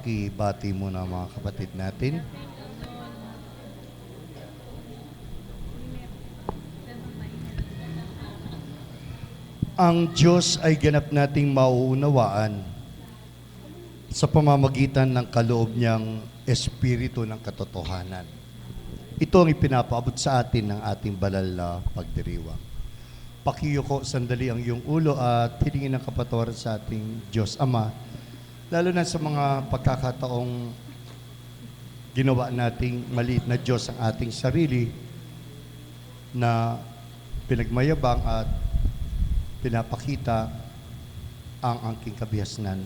pakibati muna mga kapatid natin. Ang Diyos ay ganap nating mauunawaan sa pamamagitan ng kaloob niyang Espiritu ng katotohanan. Ito ang ipinapaabot sa atin ng ating banal na pagdiriwang. Pakiyuko sandali ang iyong ulo at hilingin ng kapatawaran sa ating Diyos Ama, lalo na sa mga pagkakataong ginawa nating maliit na Diyos ang ating sarili na pinagmayabang at pinapakita ang angking kabihasnan.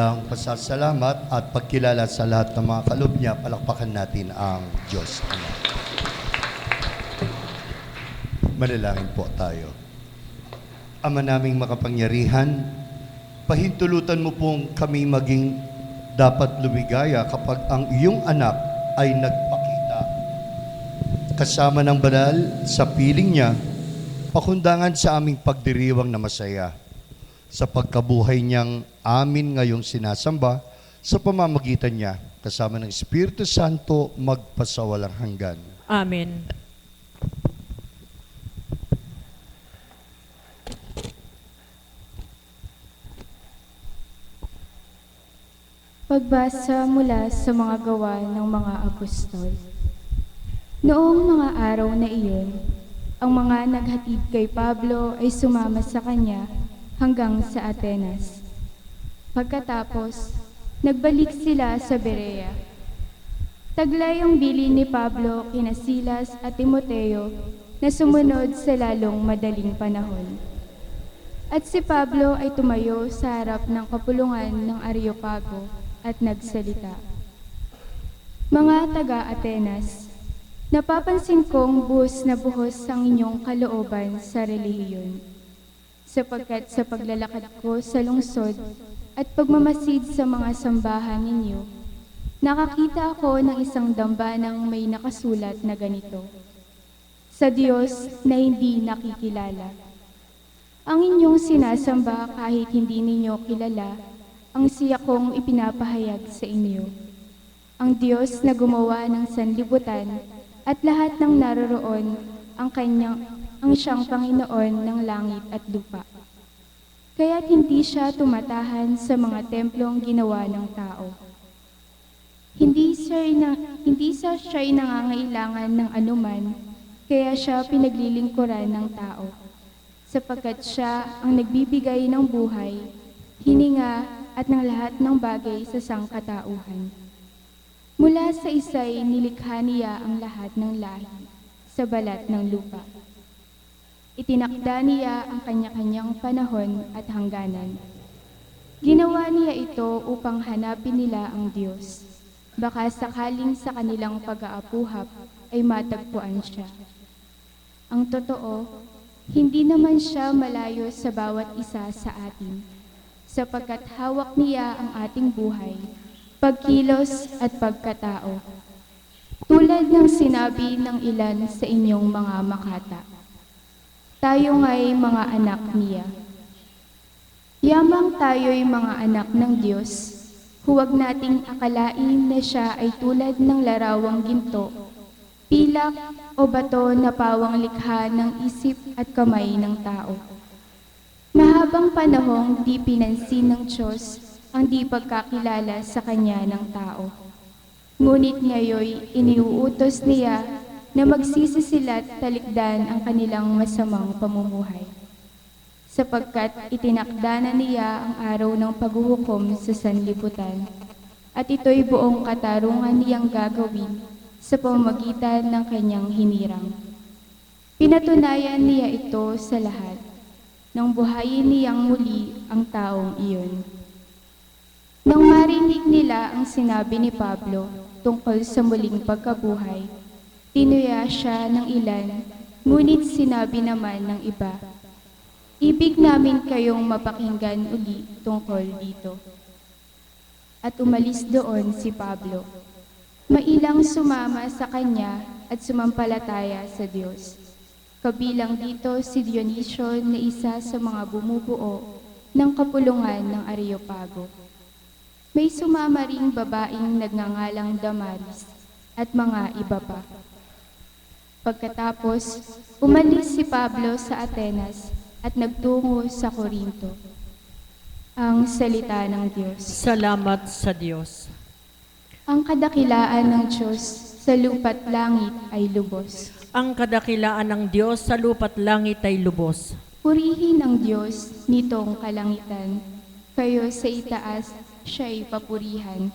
kanyang pasasalamat at pagkilala sa lahat ng mga kaloob niya, palakpakan natin ang Diyos Ama. Manalangin po tayo. Ama naming makapangyarihan, pahintulutan mo pong kami maging dapat lumigaya kapag ang iyong anak ay nagpakita. Kasama ng banal sa piling niya, pakundangan sa aming pagdiriwang na masaya sa pagkabuhay niyang amin ngayong sinasamba sa pamamagitan niya, kasama ng Espiritu Santo magpasawalang hanggan. Amen. Pagbasa mula sa mga gawa ng mga apostol. Noong mga araw na iyon, ang mga naghatid kay Pablo ay sumama sa kanya hanggang sa Atenas. Pagkatapos, nagbalik sila sa Berea. Taglay ang bilin ni Pablo kina Silas at Timoteo na sumunod sa lalong madaling panahon. At si Pablo ay tumayo sa harap ng kapulungan ng Areopago at nagsalita. Mga taga-Atenas, napapansin kong buhos na buhos ang inyong kalooban sa relihiyon. Sapagkat sa paglalakad ko sa lungsod at pagmamasid sa mga sambahan ninyo, nakakita ako ng isang dambanang may nakasulat na ganito: sa Diyos na hindi nakikilala. Ang inyong sinasamba kahit hindi ninyo kilala, ang siya kong ipinapahayag sa inyo. Ang Diyos na gumawa ng sanlibutan at lahat ng naroroon ang siyang Panginoon ng langit at lupa. Kaya't hindi siya tumatahan sa mga templong ginawa ng tao. Hindi siya nangangailangan ng anuman, kaya siya pinaglilingkuran ng tao. Sapagkat siya ang nagbibigay ng buhay, hininga at ng lahat ng bagay sa sangkatauhan. Mula sa isa'y nilikha niya ang lahat ng lahi sa balat ng lupa. Itinakda niya ang kanya-kanyang panahon at hangganan. Ginawa niya ito upang hanapin nila ang Diyos. Baka sakaling sa kanilang pag-aapuhap ay matagpuan siya. Ang totoo, hindi naman siya malayo sa bawat isa sa atin, sapagkat hawak niya ang ating buhay, pagkilos at pagkatao. Tulad ng sinabi ng ilan sa inyong mga makata, tayo nga'y mga anak niya. Yamang tayo'y mga anak ng Diyos, huwag nating akalain na siya ay tulad ng larawang ginto, pilak o bato na pawang likha ng isip at kamay ng tao. Mahabang panahong di pinansin ng Diyos ang di pagkakilala sa Kanya ng tao. Ngunit ngayoy iniuutos niya na magsisisilat talikdan ang kanilang masamang pamumuhay. Sapagkat itinakda na niya ang araw ng paghuhukom sa sanlibutan, at ito'y buong katarungan niyang gagawin sa pamamagitan ng kanyang hinirang. Pinatunayan niya ito sa lahat, nang buhayin niyang muli ang taong iyon. Nang marinig nila ang sinabi ni Pablo tungkol sa muling pagkabuhay, tinuya siya ng ilan, ngunit sinabi naman ng iba, ibig namin kayong mapakinggan uli tungkol dito. At umalis doon si Pablo. Mailang sumama sa kanya at sumampalataya sa Diyos. Kabilang dito si Dionisio na isa sa mga bumubuo ng kapulungan ng Areopago. May sumama ring babaeng nagngangalang Damaris at mga iba pa. Pagkatapos, umalis si Pablo sa Atenas at nagtungo sa Corinto. Ang salita ng Diyos. Salamat sa Diyos. Ang kadakilaan ng Diyos sa lupa't langit ay lubos. Ang kadakilaan ng Diyos sa lupa't langit ay lubos. Purihin ang Diyos nitong kalangitan. Kayo sa itaas, siya'y papurihan.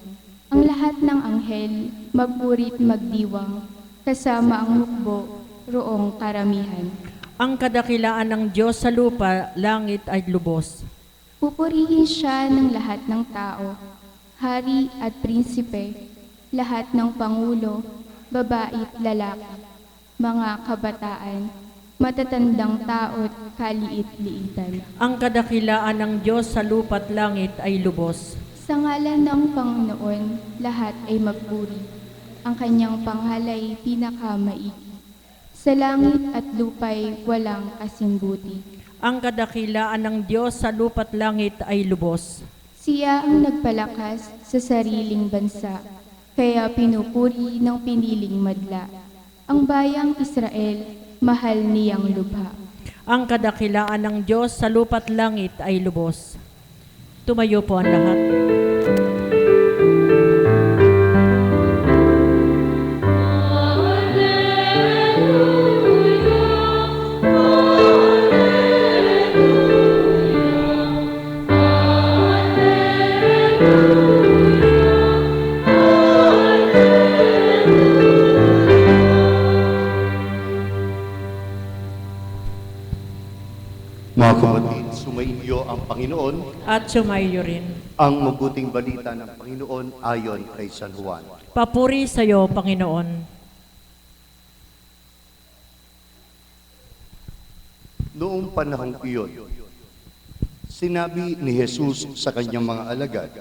Ang lahat ng anghel, magpurit magdiwang, kasama ang hukbo, roong karamihan. Ang kadakilaan ng Diyos sa lupa, langit ay lubos. Pupurihin siya ng lahat ng tao, hari at prinsipe, lahat ng pangulo, babae at lalaki, mga kabataan, matatandang tao't kaliit-liitan. Ang kadakilaan ng Diyos sa lupa't langit ay lubos. Sa ngalan ng Panginoon, lahat ay magpuri. Ang kanyang panghalay pinakamaigi. Sa langit at lupa'y walang kasimbuti. Ang kadakilaan ng Diyos sa lupa't langit ay lubos. Siya ang nagpalakas sa sariling bansa, kaya pinupuri ng piniling madla. Ang bayang Israel, mahal niyang lubha. Ang kadakilaan ng Diyos sa lupa't langit ay lubos. Tumayo po ang lahat. Mga kapatid, sumainyo ang Panginoon, At sumayo rin. ang mabuting balita ng Panginoon ayon kay San Juan. Papuri sa iyo, Panginoon. Noong panahong iyon, sinabi ni Jesus sa kanyang mga alagad,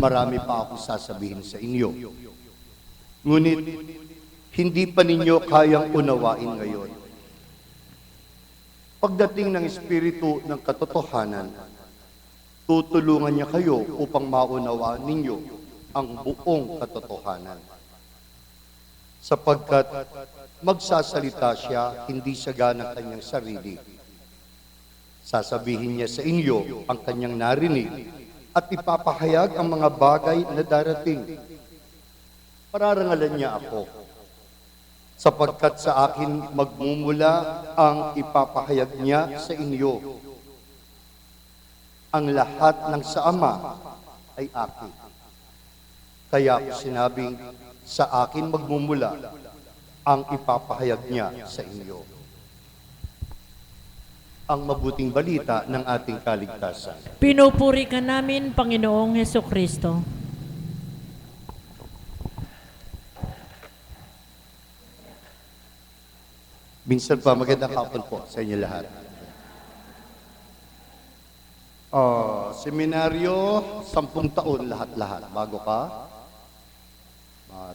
"Marami pa ako sasabihin sa inyo. Ngunit hindi pa ninyo kayang unawain ngayon. Pagdating ng Espiritu ng katotohanan, tutulungan niya kayo upang maunawaan ninyo ang buong katotohanan. Sapagkat magsasalita siya hindi sa ganang kanyang sarili. Sasabihin niya sa inyo ang kanyang narinig at ipapahayag ang mga bagay na darating. Pararangalan niya ako, sapagkat sa akin magmumula ang ipapahayag niya sa inyo. Ang lahat ng sa Ama ay akin. Kaya ako sinabing, sa akin magmumula ang ipapahayag niya sa inyo." Ang mabuting balita ng ating kaligtasan. Pinupuri ka namin, Panginoong Hesukristo. Minsan pa, magandang hapon po sa inyo lahat. Seminaryo, 10 taon lahat-lahat bago ka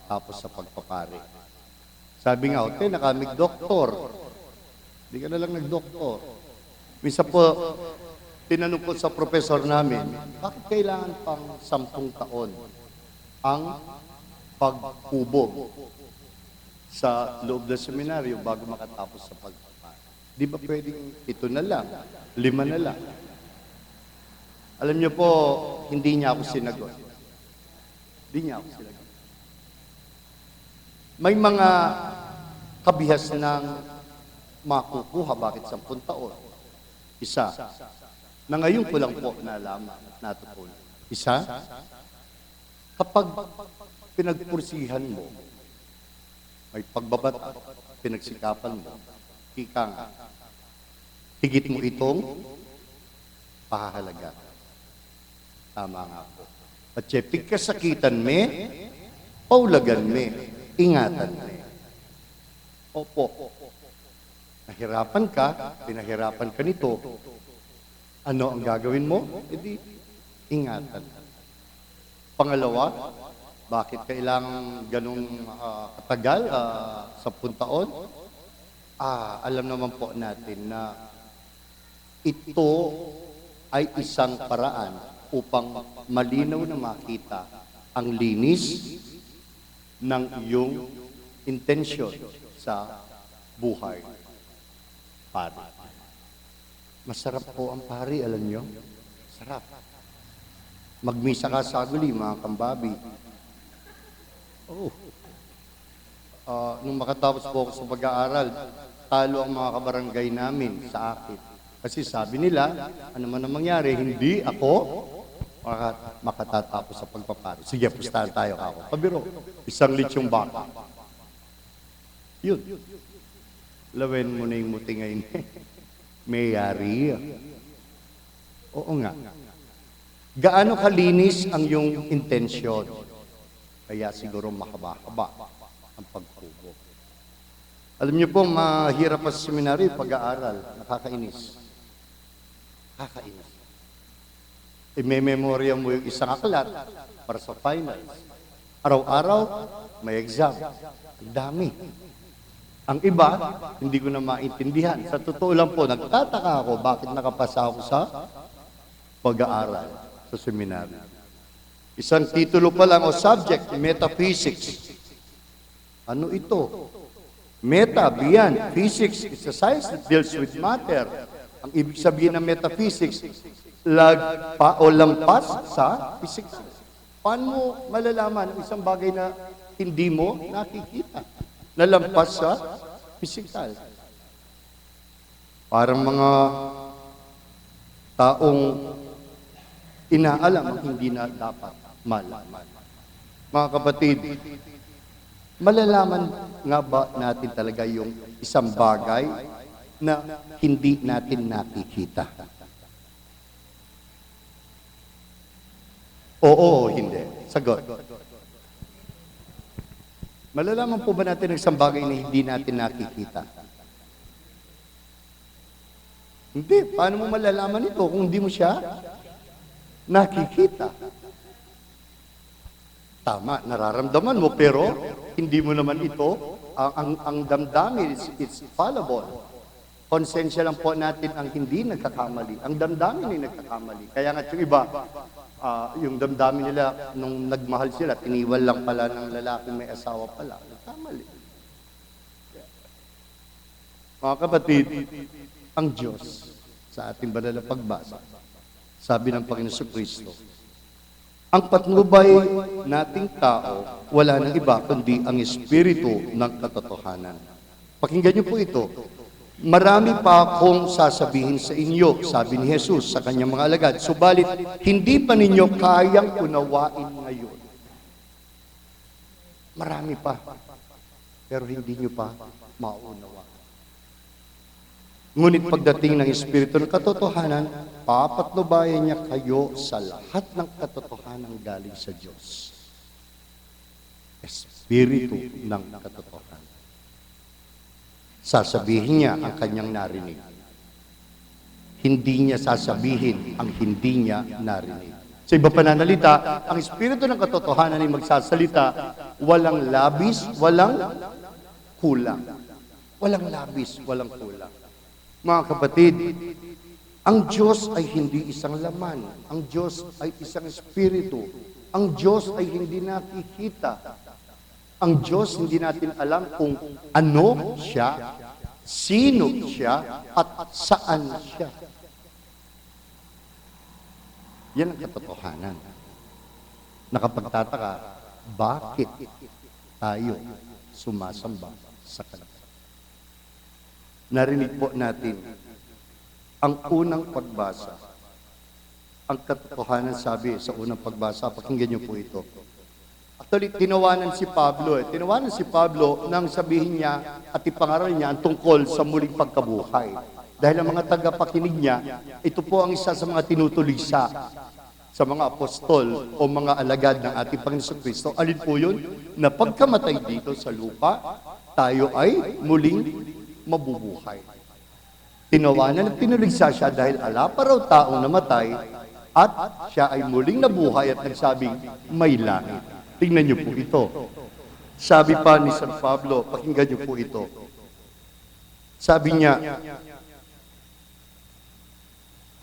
tapos sa pagpapari. Sabi nga, okay, nakamig doktor. Hindi ka na lang nagdoktor. Minsan po, tinanong ko sa professor namin, bakit kailangan pang 10 taon ang pagpubog sa loob ng seminaryo bago makatapos sa pagpapari? Di ba pwedeng 7 na lang, 5 na lang? Alam niyo po, hindi niya ako sinagot. Hindi niya ako sinagot. May mga kabihas ng makukuha, bakit 10 taon? Isa, na ngayon ko lang po nalaman, natutunan. Isa, kapag pinagpursihan mo, may pagbabata, pinagsikapan mo, ika nga, higit mo itong pahahalaga. Tama nga po. At siya, pagkasakitan me, paulagan me, ingatan me. Opo. Nahirapan ka, pinahirapan ka nito, ano ang gagawin mo? Edi, ingatan. Pangalawa, bakit kailangan ganong katagal, 10 taon? Alam naman po natin na ito ay isang paraan upang malinaw na makita ang linis ng iyong intensyon sa buhay. Pari. Masarap po ang pari, alam nyo? Sarap. Magmisa ka sa aguli, mga kambabi. Nung makatapos po ako sa pag-aaral, talo ang mga kabarangay namin sa akin. Kasi sabi nila, ano man ang mangyari, hindi ako makatatapos sa pagpapari. Sige, pustahan tayo ako. Pabiro, 1 litsyong baka. Yun. Lawen mo na yung muti ngayon. May yari. Oo nga. Gaano kalinis ang iyong intensyon? Kaya siguro mahaba-haba ang pagkubo. Alam niyo po, mahirap pa sa seminaryo pag-aaral. Nakakainis. Nakakainis. I-memorya mo yung isang aklat para sa finals. Araw-araw, may exam. Ang dami. Ang iba, hindi ko na maintindihan. Sa totoo lang po, nagtataka ako bakit nakapasa ako sa pag-aaral sa seminaryo. Isang titulo pa lang o subject, metaphysics. Ano ito? Meta, beyond. Physics is a science that deals with matter. Ang ibig sabihin ng metaphysics, lagpa o lampas sa physics. Paano mo malalaman ang isang bagay na hindi mo nakikita? Nalampas sa physical. Parang mga taong inaalam ang hindi na dapat malaman. Mga kapatid, malalaman nga ba natin talaga yung isang bagay na hindi natin nakikita? Oo o hindi? Sagot. Malalaman po ba natin ang isang bagay na hindi natin nakikita? Hindi. Paano mo malalaman ito kung hindi mo siya nakikita? Tama, nararamdaman mo, pero hindi mo naman ito, ang damdamin, it's fallible. Konsensya lang po natin ang hindi nagkakamali. Ang damdamin ay nagkakamali. Kaya nga yung iba, yung damdamin nila, nung nagmahal sila, tiniwal lang pala ng lalaking may asawa pala. Nagkamali. Mga kapatid, ang Diyos, sa ating banal na pagbasa, sabi ng Panginoon Kristo, ang patnubay nating tao, wala nang iba kundi ang Espiritu ng katotohanan. Pakinggan niyo po ito. Marami pa akong sasabihin sa inyo, sabi ni Jesus sa kanyang mga alagad, subalit hindi pa ninyo kayang unawain ngayon. Marami pa, pero hindi nyo pa maunawa. Ngunit pagdating ng Espiritu ng katotohanan, papatnubayan niya kayo sa lahat ng katotohanan galing sa Diyos. Espiritu ng katotohanan. Sasabihin niya ang kanyang narinig. Hindi niya sasabihin ang hindi niya narinig. Sa iba pananalita, ang Espiritu ng katotohanan ay magsasalita, walang labis, walang kulang. Walang labis, walang kulang. Mga kapatid, ang Diyos ay hindi isang laman. Ang Diyos ay isang espiritu. Ang Diyos ay hindi nakikita. Ang Diyos hindi natin alam kung ano siya, sino siya, at saan siya. Yan ang katotohanan. Nakapagtataka, bakit tayo sumasamba sa Kanya? Narinig po natin ang unang pagbasa. Ang katotohanan sabi sa unang pagbasa, pakinggan niyo po ito. Actually, tinawanan si Pablo. Tinawanan si Pablo nang sabihin niya at ipangaral niya ang tungkol sa muling pagkabuhay. Dahil ang mga tagapakinig niya, ito po ang isa sa mga tinutulisa sa mga apostol o mga alagad ng ating Panginoon Kristo. Alin po yun? Na pagkamatay dito sa lupa, tayo ay muling mabubuhay. Tinawanan at tinuligsa siya dahil ala pa raw taong namatay at siya ay muling nabuhay at nagsabing may langit. Tingnan niyo po ito. Sabi pa ni San Pablo, pakinggan niyo po ito. Sabi niya,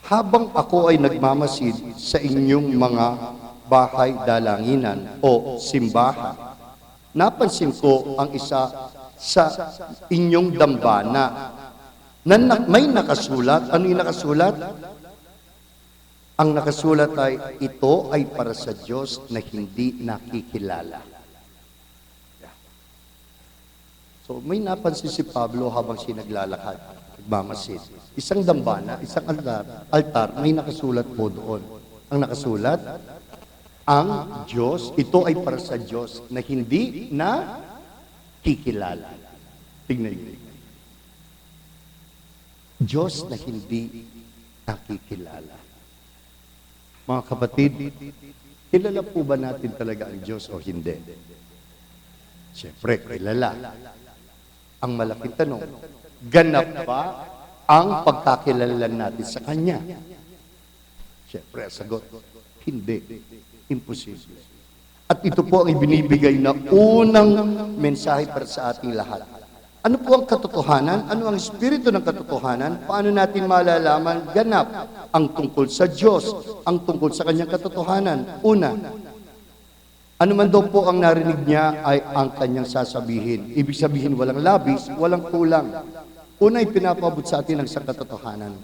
habang ako ay nagmamasid sa inyong mga bahay dalanginan o simbahan, napansin ko ang isa sa inyong dambana na may nakasulat. Ano yung nakasulat? Ang nakasulat ay, ito ay para sa Diyos na hindi nakikilala. So may napansin si Pablo habang siya naglalakad, nagmamasid. Isang dambana, isang altar, may nakasulat po doon. Ang nakasulat, ang Diyos, ito ay para sa Diyos na hindi nakikilala. Tingnan niyo. Diyos na hindi nakikilala. Mga kapatid, kilala po ba natin talaga ang Diyos o hindi? Siyempre, kilala. Ang malaking tanong, ganap ba ang pagkakilala natin sa Kanya? Siyempre, sagot, hindi. Imposible. At ito po ang ibinibigay na unang mensahe para sa ating lahat. Ano po ang katotohanan? Ano ang espiritu ng katotohanan? Paano natin malalaman ganap ang tungkol sa Diyos, ang tungkol sa Kanyang katotohanan? Una, ano man daw po ang narinig niya ay ang Kanyang sasabihin. Ibig sabihin, walang labis, walang kulang. Una, ipinapabot sa atin ang isang katotohanan.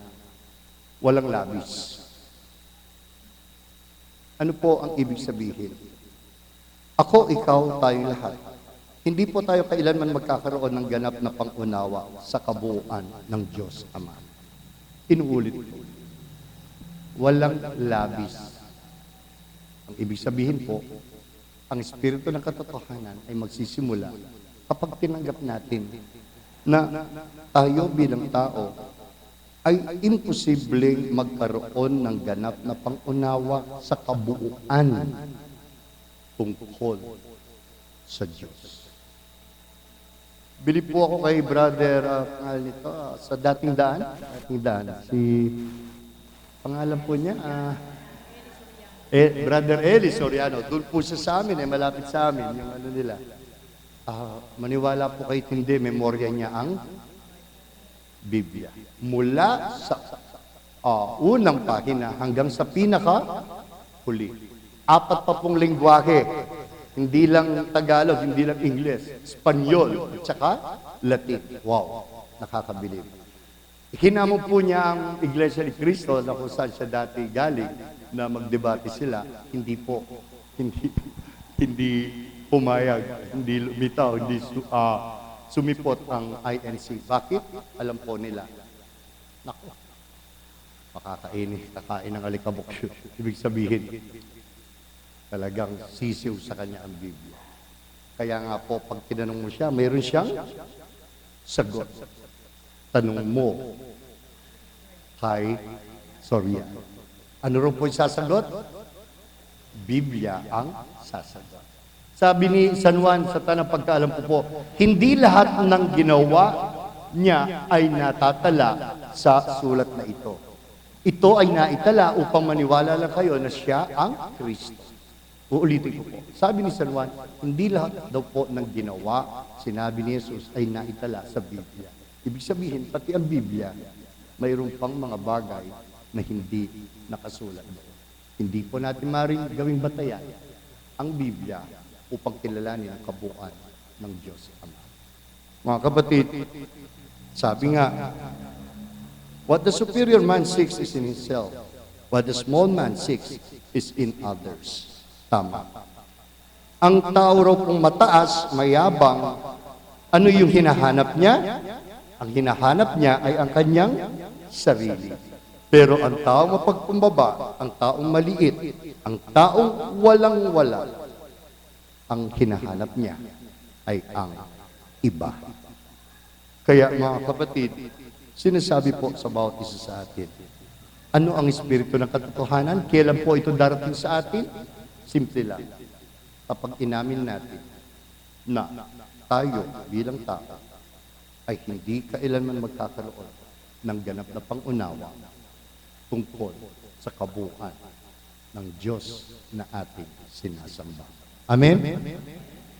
Walang labis. Ano po ang ibig sabihin? Ako, ikaw, tayong lahat. Hindi po tayo kailanman magkakaroon ng ganap na pangunawa sa kabuuan ng Diyos Ama. Inuulit po. Walang labis. Ang ibig sabihin po, ang espiritu ng katotohanan ay magsisimula kapag tinanggap natin na tayo bilang tao ay imposibleng magkaroon ng ganap na pangunawa sa kabuuan tungkol sa Diyos. Bilib po ako kay brother, pangalan nito, sa dating daan, pangalan po niya, brother Eli Soriano, doon po siya sa amin, malapit sa amin, yung ano nila. Maniwala po kayo hindi, memorya niya ang Biblia. Mula sa unang pahina hanggang sa pinaka-huli. 4 pa pong lingwahe. Hindi lang Tagalog, hindi lang English, Espanyol, at saka Latin. Wow, nakakabilib. Hinamon po niya ang Iglesia ni Cristo na kung saan siya dati galing na magdebate sila. Hindi po, hindi pumayag, hindi lumitaw, hindi sumipot ang INC. Bakit? Alam po nila. Naku, kakain ng alikabok. Ibig sabihin, talagang sisiw sa kanya ang Biblia. Kaya nga po, pag tinanong mo siya, mayroon siyang sagot. Tanong mo kay Soriano. Ano rin po yung sasagot? Biblia ang sasagot. Sabi ni San Juan sa tanang pagkaalam ko po, hindi lahat ng ginawa niya ay natatala sa sulat na ito. Ito ay naitala upang maniwala lang kayo na siya ang Kristo. Uulitin ko po. Sabi ni San Juan, hindi lahat daw po ng ginawa, sinabi ni Jesus, ay naitala sa Biblia. Ibig sabihin, pati ang Biblia, mayroon pang mga bagay na hindi nakasulat doon. Hindi po natin maaaring gawing batayan ang Biblia upang kilalanin ang kabuuan ng Diyos Ama. Mga kapatid, sabi nga, what the superior man seeks is in himself, what the small man seeks is in others. Tama. Ang tao raw kung mataas, mayabang, ano yung hinahanap niya? Ang hinahanap niya ay ang kanyang sarili. Pero ang taong mapagkumbaba, ang taong maliit, ang taong walang-wala, ang hinahanap niya ay ang iba. Kaya mga kapatid, sinasabi po sa bawat isa sa atin, ano ang espiritu ng katotohanan? Kailan po ito darating sa atin? Simple lang. Kapag inamin natin na tayo bilang tao ay hindi kailanman magkakaroon ng ganap na pangunawa tungkol sa kabuuan ng Diyos na ating sinasamba. Amen?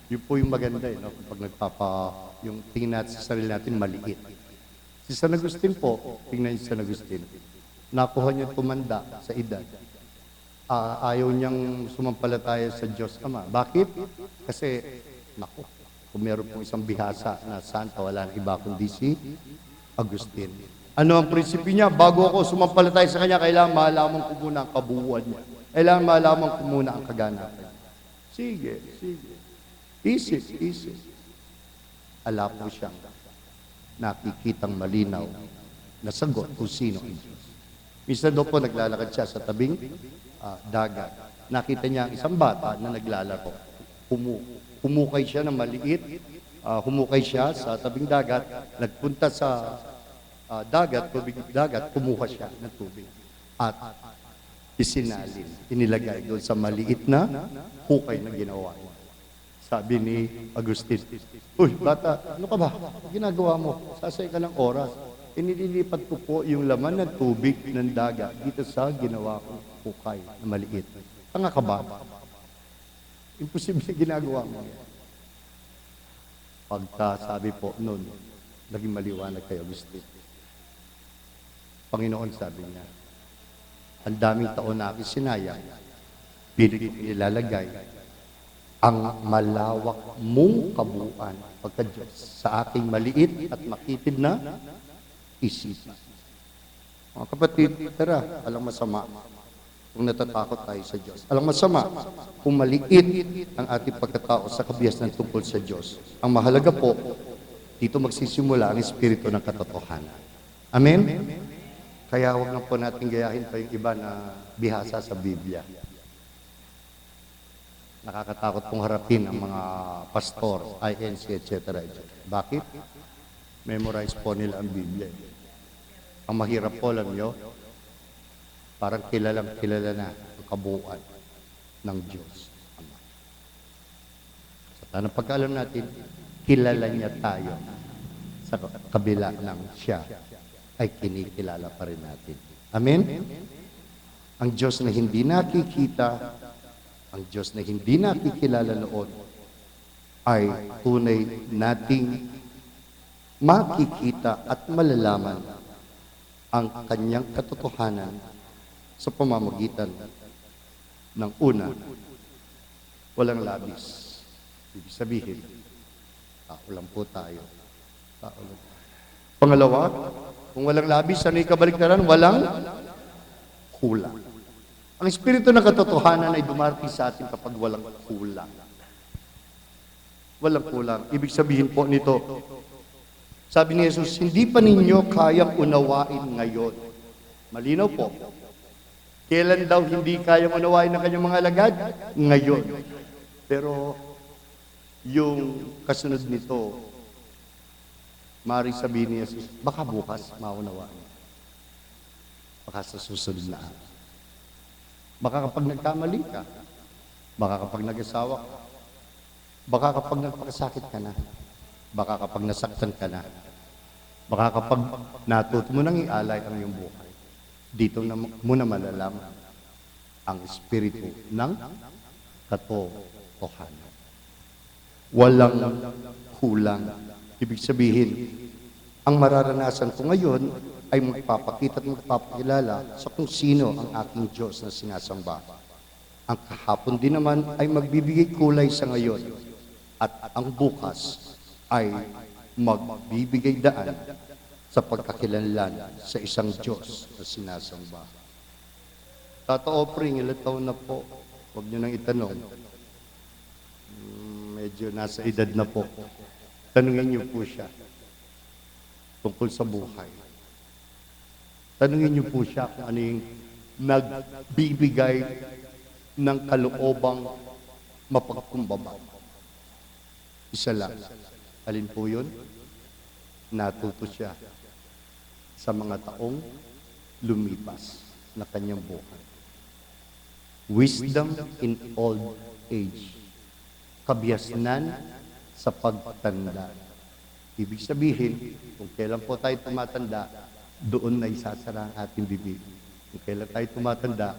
Yun po yung maganda no? Kapag yung tingin natin sa sarili natin maliit. Si San Agustin po, tingnan niyo si San Agustin, nakuha niya tumanda sa edad. Ayaw niyang sumampalataya sa Diyos Ama. Bakit? Kasi, naku, kung meron pong isang bihasa na santa, wala nang iba kundi si Agustin. Ano ang prinsipyo niya? Bago ako sumampalataya sa kanya, kailangan malaman ko muna ang kabuuan niya. Kailangan malaman ko muna ang kaganapan. Sige. Isip. Ala po siyang nakikitang malinaw na sagot kung sino ang Diyos. Minsan daw po naglalakad siya sa tabing dagat. Nakita niya ang isang bata na naglalaro. Humukay siya ng maliit. Humukay siya sa tabing dagat. Nagpunta sa tubig dagat, kumuha siya ng tubig. At isinalin, inilagay doon sa maliit na hukay na ginawa niya. Sabi ni Agustin, "Uy, bata, ano ka ba? Ginagawa mo? Sasay ka ng oras. Inililipat ko po yung laman ng tubig ng dagat dito sa ginawa kong hukay na maliit. Tanga ka ba? Imposible ginagawa mo yan." Pagkasabi po nun, naging maliwanag kay Agustin. Panginoon, sabi niya, ang daming taon na aking sinayang, nilalagay ang malawak mong kabuuan pagka-Diyos sa aking maliit at makitid na isipan. Mga kapatid, tara, alang masama kung natatakot tayo sa Diyos. Alang masama kung maliit ang ating pagkatao sa kabiyasan tungkol sa Diyos. Ang mahalaga po, dito magsisimula ang espiritu ng katotohanan. Amen? Kaya huwag na po natin gayahin pa yung iba na bihasa sa Biblia. Nakakatakot pong harapin ang mga pastor, INC, etc. Bakit? Memorize po nila ang Biblia. Ang mahirap po, alam nyo, parang kilala na ang kabuuan ng Diyos. Sa tanang pagkaalam natin, kilala niya tayo sa kabila ng siya ay kinikilala pa rin natin. Amen? Ang Diyos na hindi nakikita, ang Diyos na hindi nakikilala noon, ay tunay nating makikita at malalaman ang kanyang katotohanan sa pamamagitan ng una, walang labis. Ibig sabihin, tao lang po tayo. Tao lang. Pangalawa, kung walang labis, ano yung kabaliktaran? Walang kulang. Ang espiritu ng katotohanan ay dumarating sa atin kapag walang kulang. Walang kulang. Ibig sabihin po nito, sabi ni Jesus, hindi pa ninyo kayang unawain ngayon. Malinaw po. Kailan daw hindi kayang unawain ng kanyang mga alagad? Ngayon. Pero yung kasunod nito, maaaring sabihin ni Jesus, baka bukas maunawain. Baka sa susunod na araw. Baka kapag nagkamali ka, baka kapag nag-asawa ka, baka kapag nagpakasakit ka na, baka kapag nasaktan ka na, baka kapag natuto mo nang ialay ang iyong buhay. Dito na mo na malalaman ang espiritu ng katotohanan. Walang kulang. Ibig sabihin, ang mararanasan ko ngayon ay magpapakita at magpapakilala sa kung sino ang aking Diyos na sinasamba. Ang kahapon din naman ay magbibigay kulay sa ngayon at ang bukas ay magbibigay daan sa pagkakilanlan sa isang Diyos na sinasamba. Tata Opring, ilang taon na po? Huwag niyo nang itanong. Medyo nasa edad na po. Tanungin niyo po siya tungkol sa buhay. Tanungin niyo po siya kung ano yung nagbibigay ng kaloobang mapagkumbaba. Isa lang. Alin po yun? Natuto siya sa mga taong lumipas na kanyang buhay. Wisdom in old age. Kabiasnan sa pagtanda. Ibig sabihin, kung kailan po tayo tumatanda, doon na isasara ang ating bibig. Kung kailan tayo tumatanda,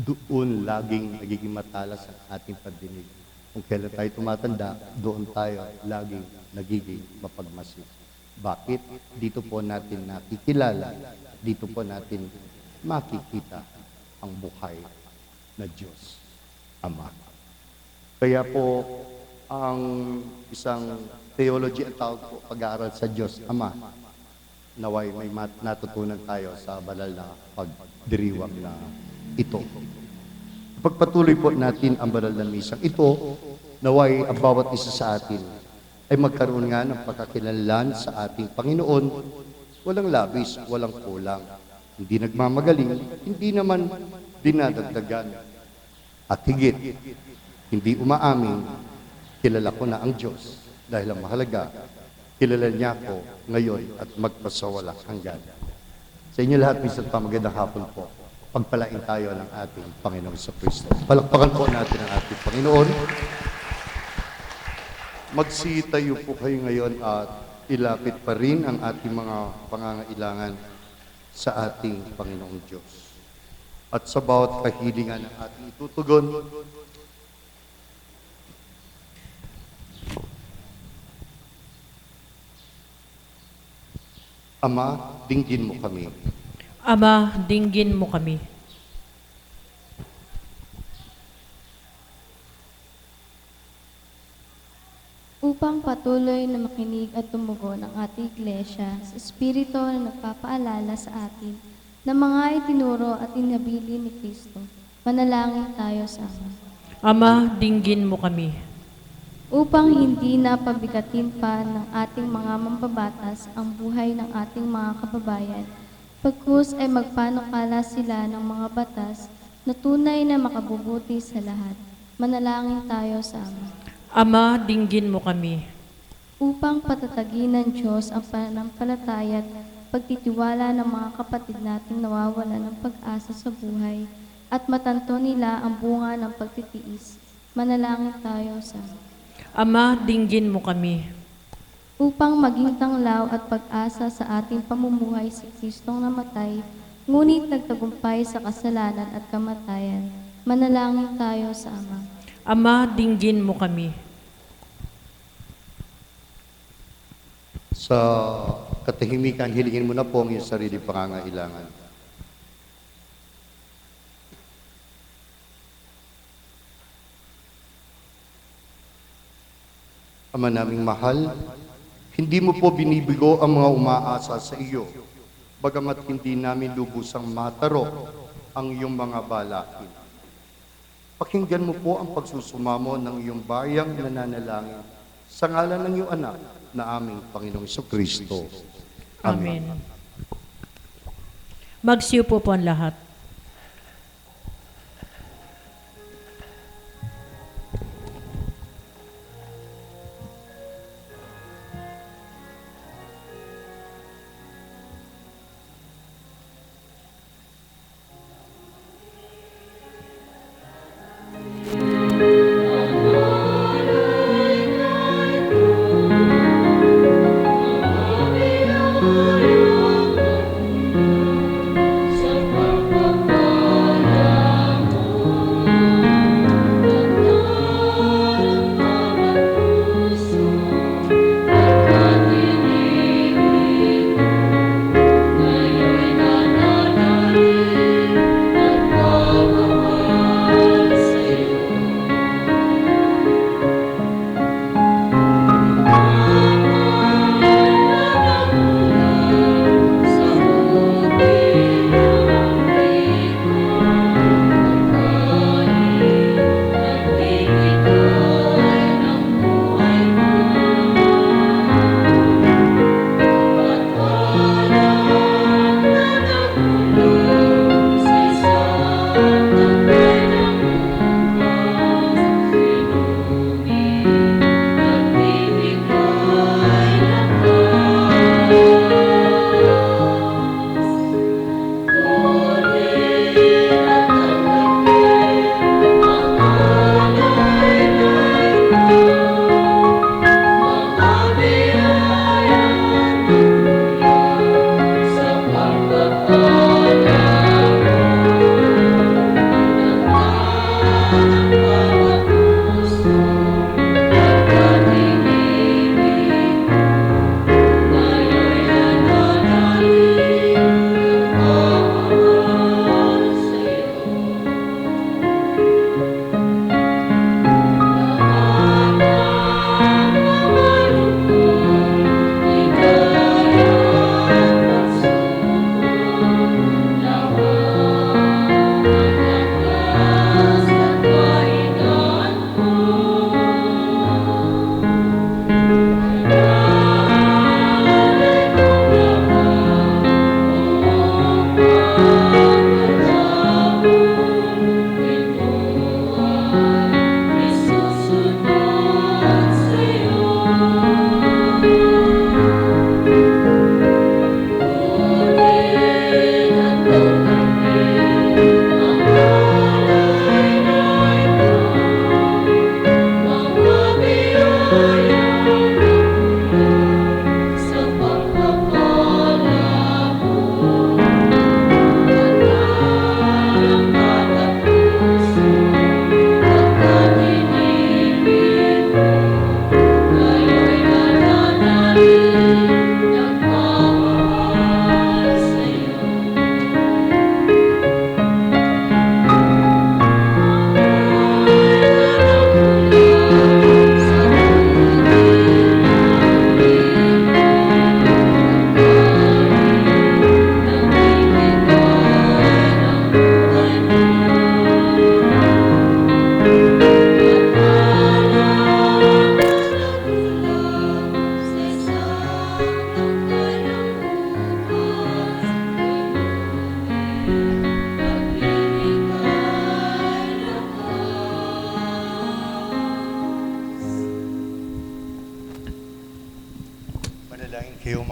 doon laging nagiging matalas ang ating pandinig. Kung kailan tayo tumatanda, doon tayo laging nagiging mapagmasid. Bakit? Dito po natin nakikilala, dito po natin makikita ang buhay na Diyos, Ama. Kaya po, ang isang theology at tawag po, pag-aaral sa Diyos, Ama, naway may natutunan tayo sa banal na pagdiriwang na ito. Pagpatuloy po natin ang banal na misang ito, naway ang bawat isa sa atin ay magkaroon nga ng pagkakilanlan sa ating Panginoon, walang labis, walang kulang. Hindi nagmamagaling, hindi naman dinadagdagan. At higit, hindi umaamin, kilala ko na ang Diyos dahil ang mahalaga, kilala niya ako ngayon at magpasawalang hanggan. Sa inyo lahat, minsan pa magandang hapon po. pagpalain tayo ng ating Panginoong Kristo. Palakpakan po natin ang ating Panginoon. Magsitayo po kayo ngayon at ilapit pa rin ang ating mga pangangailangan sa ating Panginoong Diyos. At sa bawat kahilingan ng ating itutugon, Ama, dinggin mo kami. Ama, dinggin mo kami. Upang patuloy na makinig at tumugon ang ating iglesia sa espiritu na nagpapaalala sa atin ng mga itinuro at inabili ni Kristo, manalangin tayo sa Ama. Ama, dinggin mo kami. Upang hindi na pabigatin pa ng ating mga mambabatas ang buhay ng ating mga kababayan, pagkus ay magpanukala sila ng mga batas na tunay na makabubuti sa lahat. Manalangin tayo sa Ama. Ama, dinggin mo kami. Upang patatagin ng Diyos ang pananampalataya at pagtitiwala ng mga kapatid nating nawawala ng pag-asa sa buhay at matanto nila ang bunga ng pagtitiis, manalangin tayo sa Ama. Ama, dinggin mo kami. Upang maging tanglaw at pag-asa sa ating pamumuhay si Kristong namatay, ngunit nagtagumpay sa kasalanan at kamatayan, manalangin tayo sa Ama. Ama, dinggin mo kami. Sa katahimikan, hilingin mo na po ang iyong sarili pangangailangan. Ama naming mahal, hindi mo po binibigo ang mga umaasa sa iyo, bagamat hindi namin lubusang matarok ang iyong mga balakin. Pakinggan mo po ang pagsusumamo ng iyong bayang nananalangin sa ngalan ng iyong anak na aming Panginoong Kristo. Amen. Magsiupo po ang lahat.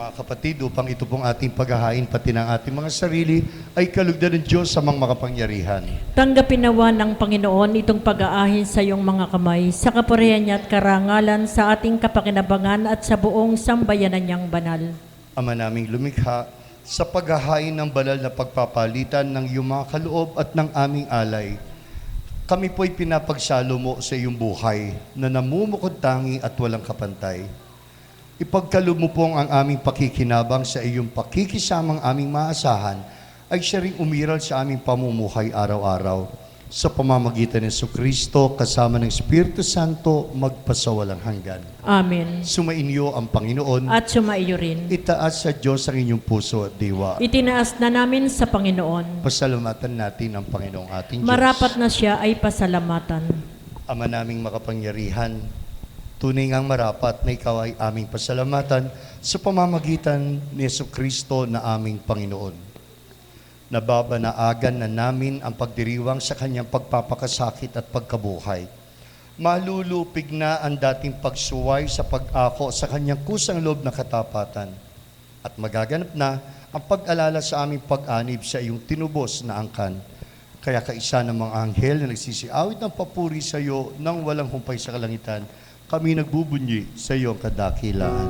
mga kapatid, upang ito pong ating paghahain pati ng ating mga sarili ay kalugdan ng Diyos sa mga makapangyarihan. Tanggapin nawa ng Panginoon itong pag-aahin sa iyong mga kamay, sa kapurihan niya at karangalan sa ating kapakinabangan at sa buong sambayanan niyang banal. Ama naming lumikha, sa paghahain ng banal na pagpapalitan ng iyong mga kaloob at ng aming alay, kami po'y pinapagsalo mo sa iyong buhay na namumukod tangi at walang kapantay. Ipagkaloob mo pong ang aming pakikinabang sa iyong pakikisamang aming maasahan ay siya ring umiral sa aming pamumuhay araw-araw. Sa pamamagitan ng Jesucristo kasama ng Espiritu Santo magpasawalang hanggan. Amen. Sumainyo ang Panginoon. At sumaiyo rin. Itaas sa Diyos ang inyong puso at diwa. Itinaas na namin sa Panginoon. Pasalamatan natin ang Panginoong ating Diyos. Marapat na siya ay pasalamatan. Ama naming makapangyarihan, tunay ngang marapat na ikaw ay aming pasalamatan sa pamamagitan ni Jesucristo na aming Panginoon. Nababanaagan na namin ang pagdiriwang sa kanyang pagpapakasakit at pagkabuhay. Malulupig na ang dating pagsuway sa pag-ako sa kanyang kusang loob na katapatan. At magaganap na ang pag-alala sa aming pag-anib sa iyong tinubos na angkan. Kaya kaisa ng mga anghel na nagsisiawit ng papuri sa iyo nang walang humpay sa kalangitan, kami nagbubunyi sa iyong kadakilaan.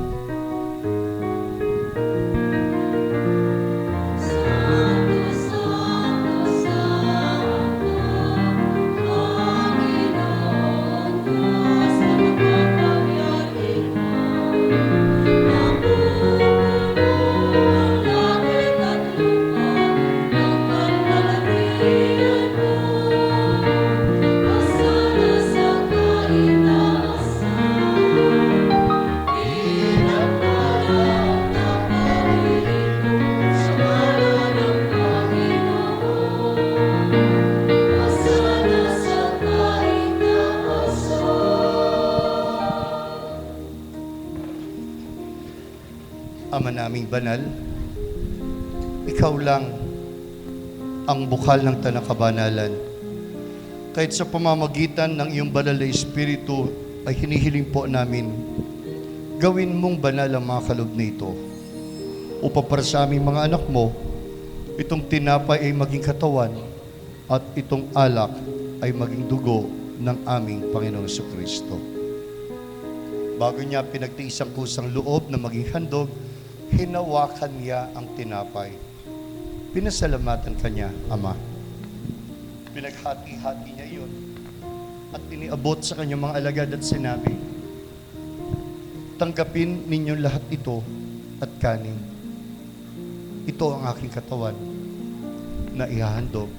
Ama naming banal, ikaw lang ang bukal ng tanakabanalan. Kahit sa pamamagitan ng iyong banal na Espiritu ay hinihiling po namin, gawin mong banal ang mga kaloob na ito. Upang para sa aming mga anak mo, itong tinapay ay maging katawan at itong alak ay maging dugo ng aming Panginoong Jesucristo. Bago niya pinagtiis ang kusang loob na maging handog, hinawakan niya ang tinapay. Pinasalamatan kanya, Ama. Pinaghati-hati niya iyon at iniabot sa kanyang mga alagad at sinabi, tanggapin ninyo lahat ito at kanin. Ito ang aking katawan na ihahandog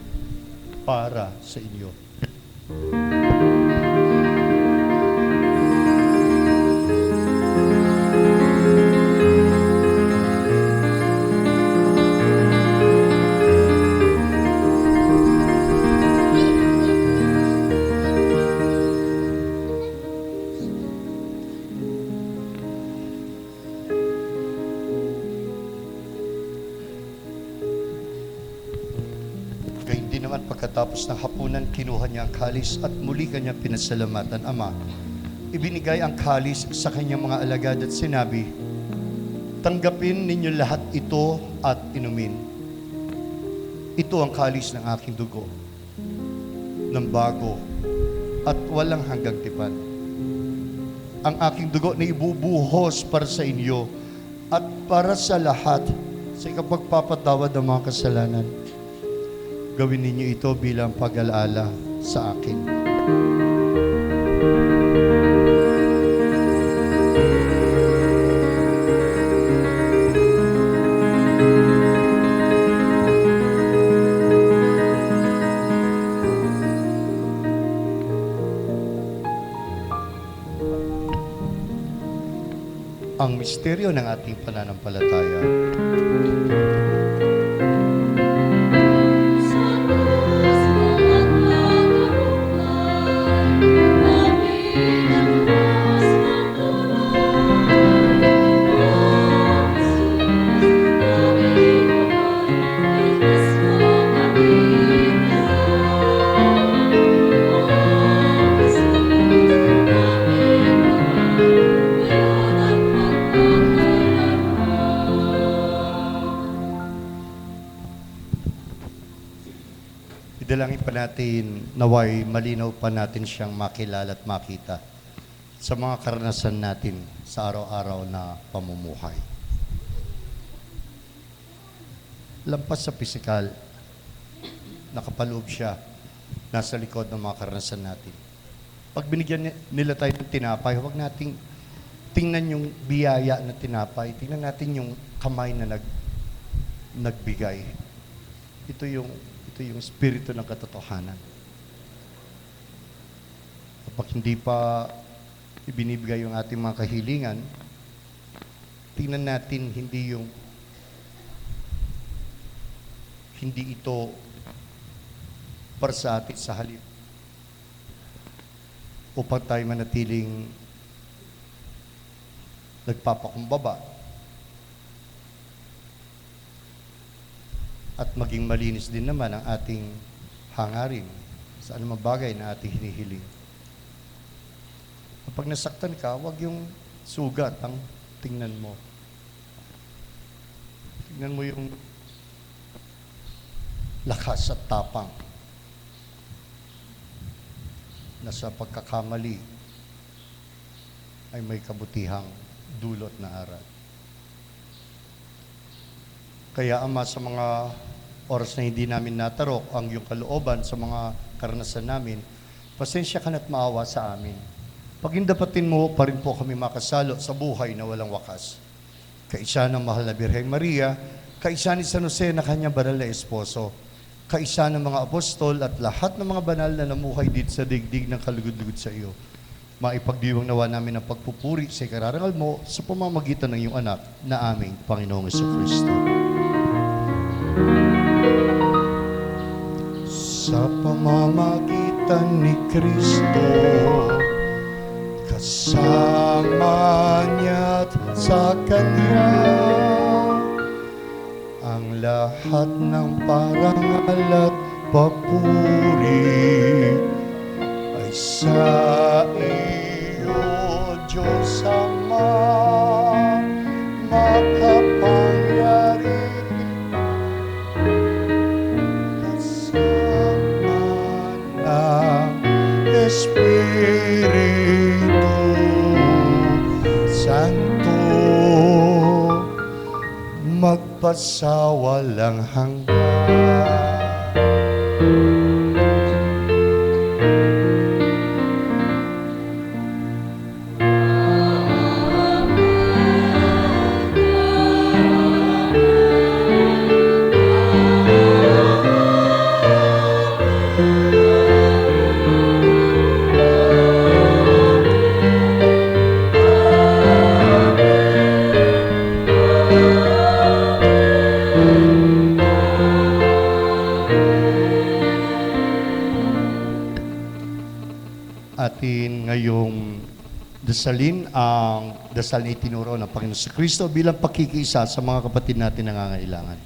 para sa inyo. Pagkatapos ng hapunan, kinuha niya ang kalis at muli kanya pinasalamatan, Ama. Ibinigay ang kalis sa kanyang mga alagad at sinabi, tanggapin ninyo lahat ito at inumin. Ito ang kalis ng aking dugo, ng bago at walang hanggang tipan. Ang aking dugo na ibubuhos para sa inyo at para sa lahat sa ikapagpapatawad ng mga kasalanan. Gawin ninyo ito bilang pag-alaala sa akin. Ang misteryo ng ating pananampalataya. Idalangin pa natin naway malinaw pa natin siyang makilala at makita sa mga karanasan natin sa araw-araw na pamumuhay. Lampas sa pisikal, nakapaloob siya, nasa likod ng mga karanasan natin. Pag binigyan nila tayo ng tinapay, huwag nating tingnan yung biyaya na tinapay, tingnan natin yung kamay na nagbigay. Ito yung espiritu ng katotohanan. Kapag hindi pa ibinibigay yung ating mga kahilingan, tingnan natin hindi ito para sa atin sa halip upang tayo manatiling nagpapakumbaba at maging malinis din naman ang ating hangarin sa anumang bagay na ating hinihiling. Kapag nasaktan ka, huwag yung sugat ang tingnan mo. Tingnan mo yung lakas at tapang na sa pagkakamali ay may kabutihang dulot na aral. Kaya Ama, sa mga oras na hindi namin natarok ang iyong kalooban sa mga karanasan namin, pasensya ka na't maawa sa amin. Pagindapatin mo pa rin po kami makasalo sa buhay na walang wakas. Kaisa ng mahal na Birheng Maria, kaisa ni San Jose na kanyang banal na esposo, kaisa ng mga apostol at lahat ng mga banal na namuhay dito sa digdig ng kalugod-lugod sa iyo. Maipagdiwang nawa namin ang pagpupuri sa ikararangal mo sa pamamagitan ng iyong anak na aming Panginoong Jesucristo. Sa pamamagitan ni Kristo, kasama niya't sa Kanya, ang lahat ng parangal at papuri ay sa iyo, Diyos Ama, makapangyari, kasama ng Espiritu Santo, magpasawalang hanggan. Atin ngayong dasalin ang dasal na itinuro ng Panginoon sa Kristo bilang pakikiisa sa mga kapatid natin na nangangailangan.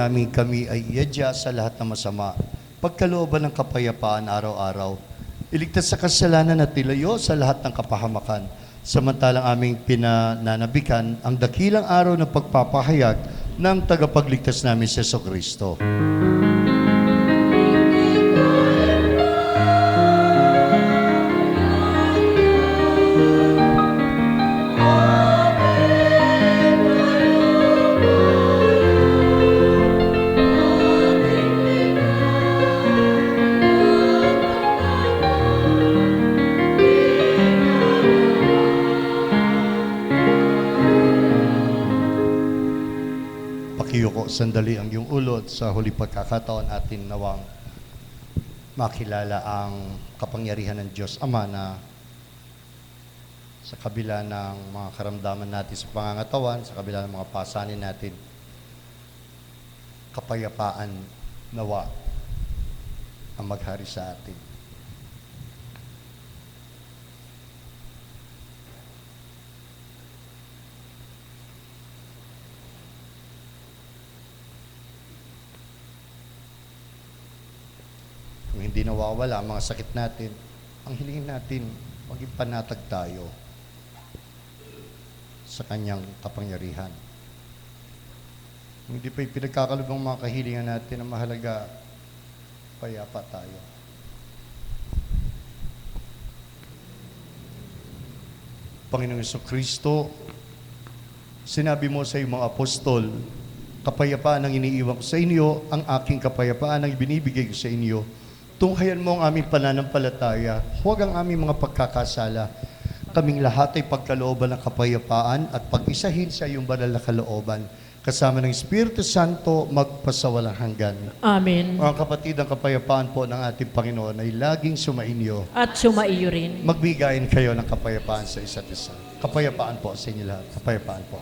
namin kami ay iadya sa lahat ng masama, pagkalooban ng kapayapaan araw-araw, iligtas sa kasalanan at ilayo sa lahat ng kapahamakan, samantalang aming pinananabikan ang dakilang araw ng pagpapahayag ng tagapagligtas namin si Jesucristo. Pakiyuko sandali ang iyong ulo at sa huli pagkakataon atin nawang makilala ang kapangyarihan ng Diyos Ama na sa kabila ng mga karamdaman natin sa pangangatawan, sa kabila ng mga pasanin natin, kapayapaan nawa ang maghari sa atin. Kung hindi nawawala ang mga sakit natin, ang hilingin natin, maging panatag tayo sa kanyang kapangyarihan. Kung hindi pa pinagkakalubang mga kahilingan natin, ang mahalaga, payapa tayo. Panginoong Jesucristo, sinabi mo sa iyong mga apostol, kapayapaan ang iniiwan ko sa inyo, ang aking kapayapaan ang ibinibigay ko sa inyo. Tunghayan mo ang aming pananampalataya, huwag ang aming mga pagkakasala. Kaming lahat ay pagkalooban ng kapayapaan at pag-isahin sa iyong banal na kalooban. Kasama ng Espiritu Santo, magpasawalang hanggan. Amen. Mga kapatid, ang kapayapaan po ng ating Panginoon ay laging sumainyo. At sumaiyo rin. Magbigayin kayo ng kapayapaan sa isa't isa. Kapayapaan po sa inyo lahat. Kapayapaan po.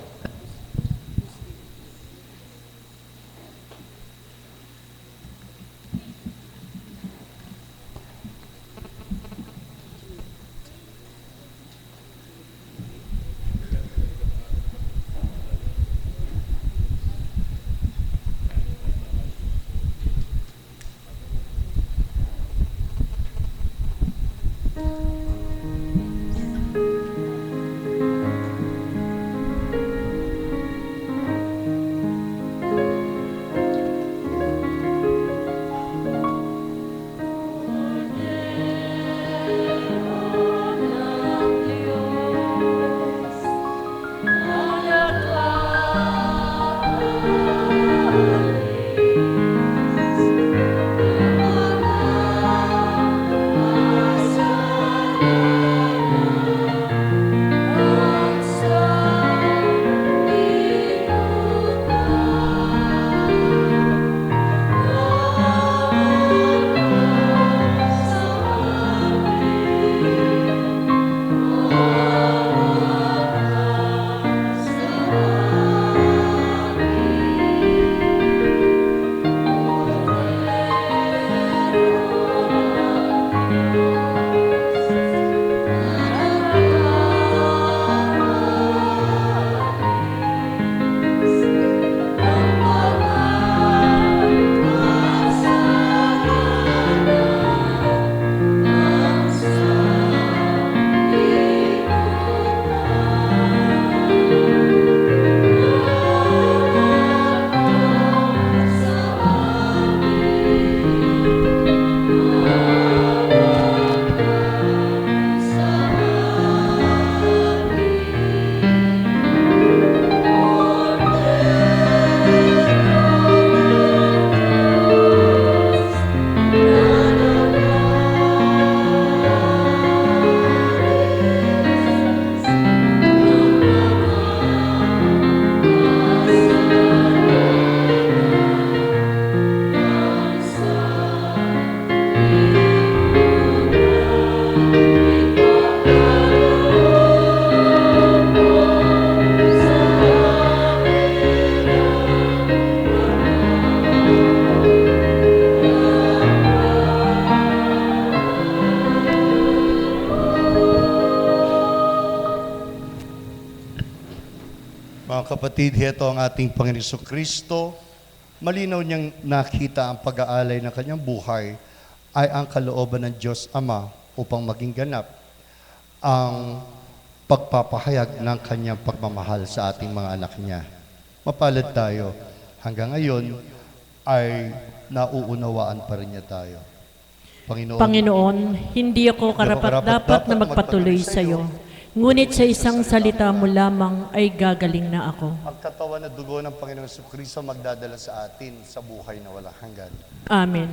Mga kapatid, heto ang ating Panginoon Kristo malinaw niyang nakita ang pag-aalay ng kanyang buhay ay ang kalooban ng Diyos Ama upang maging ganap ang pagpapahayag ng kanyang pagmamahal sa ating mga anak niya. Mapalad tayo. Hanggang ngayon ay nauunawaan pa rin niya tayo. Panginoon, hindi ako karapat-dapat na magpatuloy sa iyo. Ngunit sa isang salita mo lamang ay gagaling na ako. Ang katawan at dugo ng Panginoong Jesucristo magdadala sa atin sa buhay na walang hanggan. Amen.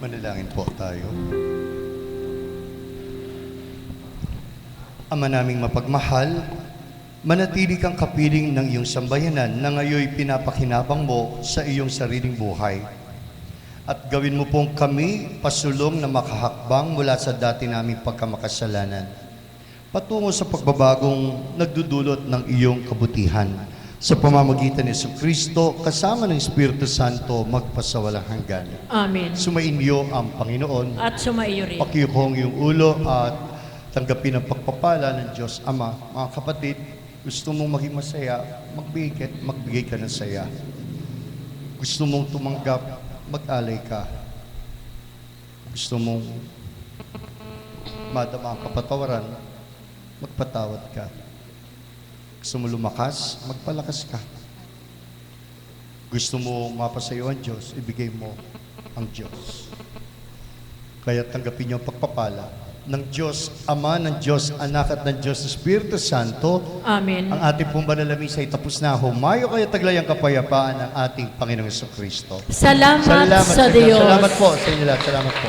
Manalangin po tayo. Ama naming mapagmahal, manatili kang kapiling ng iyong sambayanan na ngayoy pinapakinabang mo sa iyong sariling buhay. At gawin mo pong kami pasulong na makahakbang mula sa dati naming pagkamakasalanan patungo sa pagbabagong nagdudulot ng iyong kabutihan sa pamamagitan ni Jesucristo kasama ng Espiritu Santo magpasawalang hanggan. Amen. Sumainyo ang Panginoon. At sumaiyo rin. Pakiyukong yung ulo at tanggapin ang pagpapala ng Diyos Ama. Mga kapatid, gusto mong maging masaya, magbigay ka ng saya. Gusto mong tumanggap, mag-alay ka. Gusto mong madama ang kapatawaran, magpatawad ka. Gusto mo lumakas, magpalakas ka. Gusto mo mapasayo ang Diyos, ibigay mo ang Diyos. Kaya tanggapin niyo ang pagpapala ng Diyos Ama, ng Diyos Anak at ng Diyos Espiritu Santo. Amen. Ang ating pong banal na misa ay tapos na. Humayo kayo taglay ang kapayapaan ng ating Panginoong Jesucristo. Salamat sa Diyos. Salamat po sa inyo lahat. Salamat po.